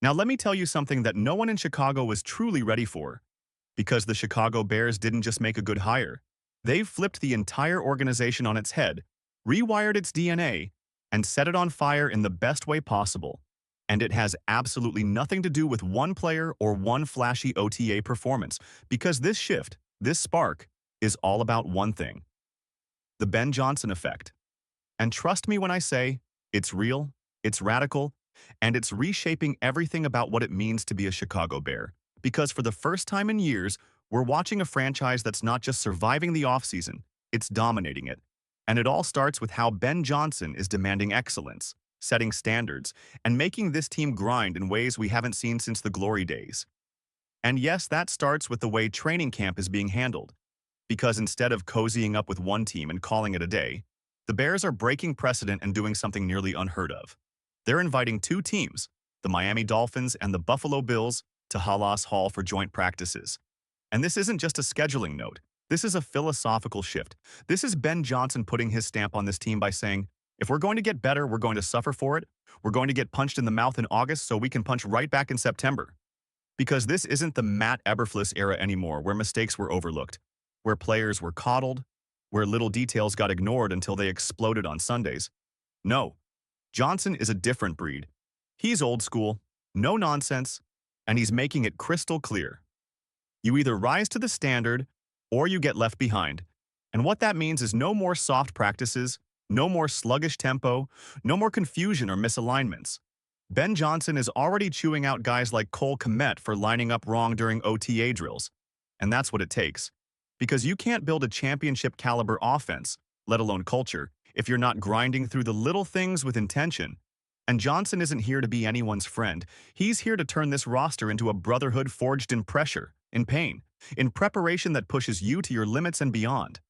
Now let me tell you something that no one in Chicago was truly ready for, because the Chicago Bears didn't just make a good hire. They've flipped the entire organization on its head, rewired its DNA, and set it on fire in the best way possible. And it has absolutely nothing to do with one player or one flashy OTA performance, because this shift, this spark, is all about one thing: the Ben Johnson effect. And trust me when I say, it's real, it's radical, and it's reshaping everything about what it means to be a Chicago Bear. Because for the first time in years, we're watching a franchise that's not just surviving the offseason, it's dominating it. And it all starts with how Ben Johnson is demanding excellence, setting standards, and making this team grind in ways we haven't seen since the glory days. And yes, that starts with the way training camp is being handled. Because instead of cozying up with one team and calling it a day, the Bears are breaking precedent and doing something nearly unheard of. They're inviting two teams, the Miami Dolphins and the Buffalo Bills, to Halas Hall for joint practices. And this isn't just a scheduling note. This is a philosophical shift. This is Ben Johnson putting his stamp on this team by saying, if we're going to get better, we're going to suffer for it. We're going to get punched in the mouth in August so we can punch right back in September. Because this isn't the Matt Eberflus era anymore, where mistakes were overlooked, where players were coddled, where little details got ignored until they exploded on Sundays. No, Johnson is a different breed. He's old school, no nonsense, and he's making it crystal clear. You either rise to the standard or you get left behind. And what that means is no more soft practices, no more sluggish tempo, no more confusion or misalignments. Ben Johnson is already chewing out guys like Cole Kmet for lining up wrong during OTA drills. And that's what it takes. Because you can't build a championship-caliber offense, let alone culture, if you're not grinding through the little things with intention. And Johnson isn't here to be anyone's friend. He's here to turn this roster into a brotherhood forged in pressure, in pain, in preparation that pushes you to your limits and beyond.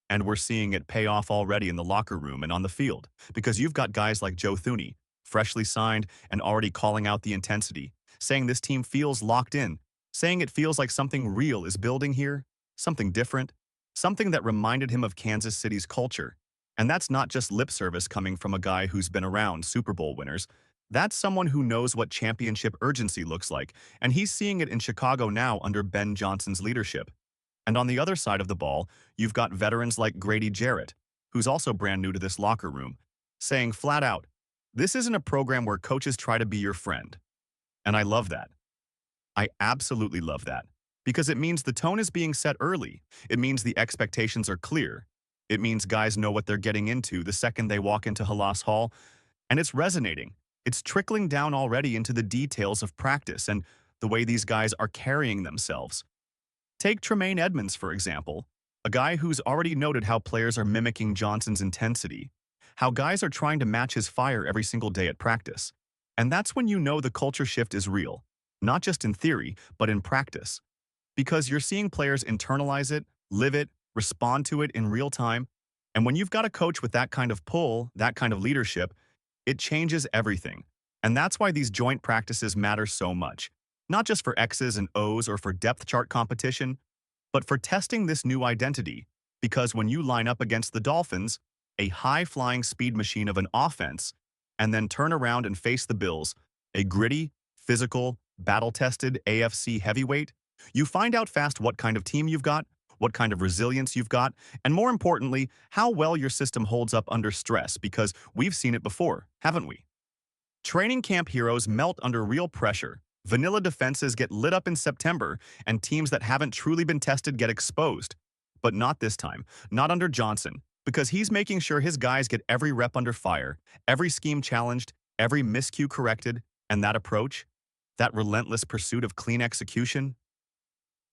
And we're seeing it pay off already in the locker room and on the field, because you've got guys like Joe Thuney, freshly signed and already calling out the intensity, saying this team feels locked in, saying it feels like something real is building here, something different, something that reminded him of Kansas City's culture. And that's not just lip service coming from a guy who's been around Super Bowl winners. That's someone who knows what championship urgency looks like, and he's seeing it in Chicago now under Ben Johnson's leadership. And on the other side of the ball, you've got veterans like Grady Jarrett, who's also brand new to this locker room, saying flat out, this isn't a program where coaches try to be your friend. And I love that. I absolutely love that. Because it means the tone is being set early. It means the expectations are clear. It means guys know what they're getting into the second they walk into Halas Hall. And it's resonating. It's trickling down already into the details of practice and the way these guys are carrying themselves. Take Tremaine Edmonds, for example, a guy who's already noted how players are mimicking Johnson's intensity, how guys are trying to match his fire every single day at practice. And that's when you know the culture shift is real, not just in theory, but in practice. Because you're seeing players internalize it, live it, respond to it in real time. And when you've got a coach with that kind of pull, that kind of leadership, it changes everything. And that's why these joint practices matter so much. Not just for X's and O's or for depth chart competition, but for testing this new identity. Because when you line up against the Dolphins, a high-flying speed machine of an offense, and then turn around and face the Bills, a gritty, physical, battle-tested AFC heavyweight, you find out fast what kind of team you've got, what kind of resilience you've got, and more importantly, how well your system holds up under stress, because we've seen it before, haven't we? Training camp heroes melt under real pressure, vanilla defenses get lit up in September, and teams that haven't truly been tested get exposed. But not this time, not under Johnson, because he's making sure his guys get every rep under fire, every scheme challenged, every miscue corrected, and that approach, that relentless pursuit of clean execution,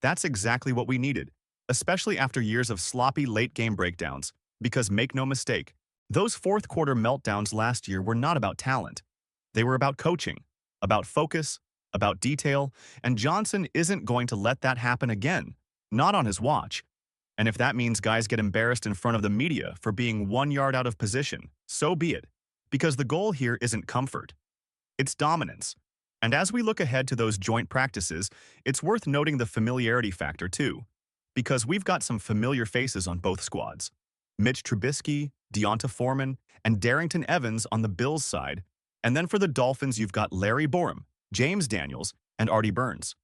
that's exactly what we needed, especially after years of sloppy late-game breakdowns, because make no mistake, those fourth-quarter meltdowns last year were not about talent. They were about coaching, about focus, about detail, and Johnson isn't going to let that happen again, not on his watch. And if that means guys get embarrassed in front of the media for being 1 yard out of position, so be it, because the goal here isn't comfort. It's dominance. And as we look ahead to those joint practices, it's worth noting the familiarity factor too, because we've got some familiar faces on both squads. Mitch Trubisky, Deonta Foreman, and Darrington Evans on the Bills side, and then for the Dolphins you've got Larry Borom, James Daniels, and Artie Burns,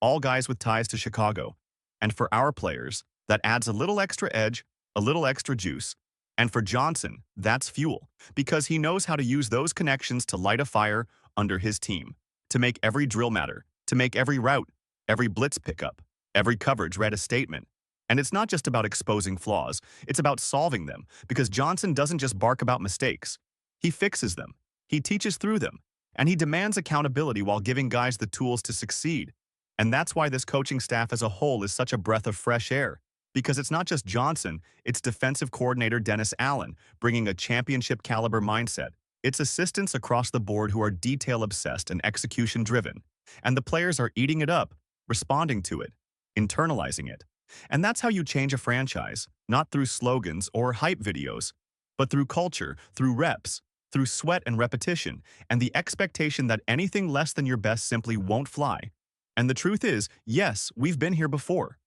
all guys with ties to Chicago. And for our players, that adds a little extra edge, a little extra juice. And for Johnson, that's fuel, because he knows how to use those connections to light a fire under his team, to make every drill matter, to make every route, every blitz pickup, every coverage read a statement. And it's not just about exposing flaws, it's about solving them, because Johnson doesn't just bark about mistakes. He fixes them, he teaches through them, and he demands accountability while giving guys the tools to succeed. And that's why this coaching staff as a whole is such a breath of fresh air. Because it's not just Johnson, it's defensive coordinator Dennis Allen, bringing a championship-caliber mindset. It's assistants across the board who are detail-obsessed and execution-driven. And the players are eating it up, responding to it, internalizing it. And that's how you change a franchise, not through slogans or hype videos, but through culture, through reps, through sweat and repetition, and the expectation that anything less than your best simply won't fly. And the truth is, yes, we've been here before.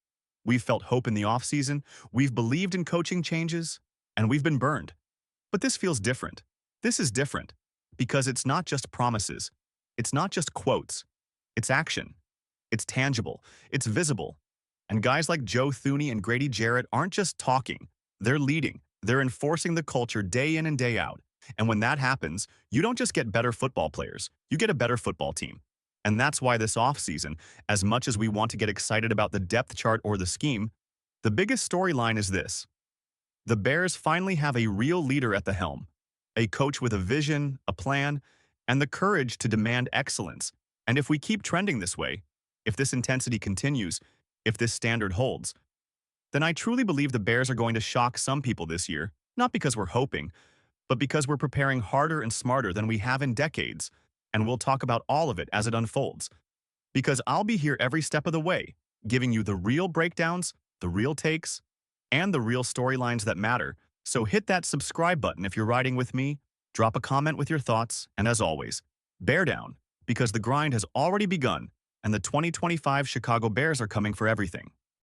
We've felt hope in the offseason, we've believed in coaching changes, and we've been burned. But this feels different. This is different because it's not just promises. It's not just quotes. It's action. It's tangible. It's visible. And guys like Joe Thuney and Grady Jarrett aren't just talking. They're leading. They're enforcing the culture day in and day out. And when that happens, you don't just get better football players. You get a better football team. And that's why this offseason, as much as we want to get excited about the depth chart or the scheme, the biggest storyline is this. The Bears finally have a real leader at the helm, a coach with a vision, a plan, and the courage to demand excellence. And if we keep trending this way, if this intensity continues, if this standard holds, then I truly believe the Bears are going to shock some people this year, not because we're hoping, but because we're preparing harder and smarter than we have in decades. And we'll talk about all of it as it unfolds. Because I'll be here every step of the way, giving you the real breakdowns, the real takes, and the real storylines that matter. So hit that subscribe button if you're riding with me, drop a comment with your thoughts, and as always, bear down, because the grind has already begun, and the 2025 Chicago Bears are coming for everything.